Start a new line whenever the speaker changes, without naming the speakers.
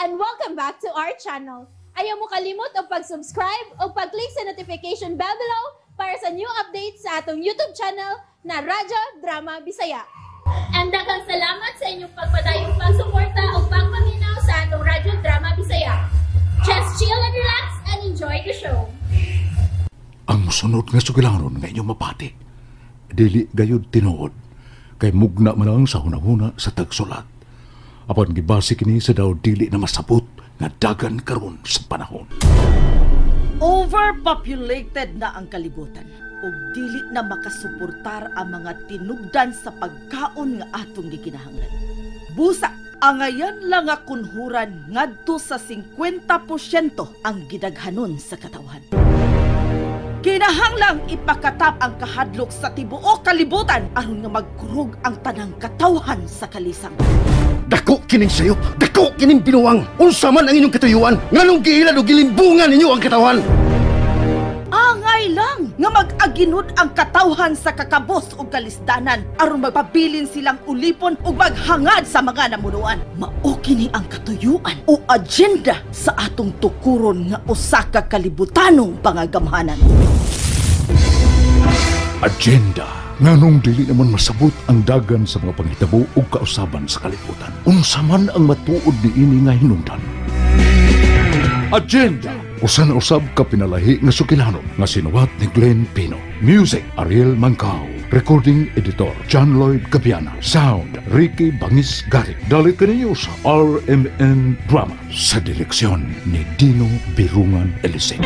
and welcome back to our channel. Ayaw mo kalimot o pag-subscribe o pag-click sa notification bell below para sa new updates sa atong YouTube channel na Radyo Drama Bisaya. And daghang salamat sa inyong pagpadayong pagsuporta o pagpaminaw sa atong Radyo Drama Bisaya. Just chill and relax and enjoy the show.
Ang musunod nga sugilanon nga inyong mapati, dili gayud tinuod, kay mugna man lang sa hunahuna sa tagsulat. Apan gibasi kini sa daw dili na masabot nga dagan karon sa panahon.
Overpopulated na ang kalibutan ug dili na makasuportar ang mga tinubdan sa pagkaon nga atong gikinahanglan. Busa, angayan lang nga kunhuran ngadto sa 50% ang gidaghanon sa katawhan. Kinahanglang ipakatap ang kahadlok sa tibuok kalibutan aron nga magkurog ang tanang katawhan sa kalisang.
Dako kining sayo, dako kining binuwang. Unsa man ang inyong katuyuan, nganong giilad o gilimbungan ninyo ang katawan?
Angay lang nga mag-aginod ang katawhan sa kakabos o kalisdanan aron magpabilin silang ulipon o maghangad sa mga namunuan. Mao kini ang katuyuan o agenda sa atong tukuron nga usa ka kalibutanong pangagamhanan.
Agenda nganong dili naman masabot ang dagan sa mga panghitabo ug kausaban sa kalibutan. Unsa man ang matuod niini nga hinungdan. Agenda usa na usab ka pinalahi nga sukilanon nga sinuwat ni Glenn Pino. Music Ariel Mancao. Recording Editor John Lloyd Capiana. Sound Ricky Bangis Garik. Dali kaninyo sa RMN Drama sa direksyon ni Dino Birungan Eliseo.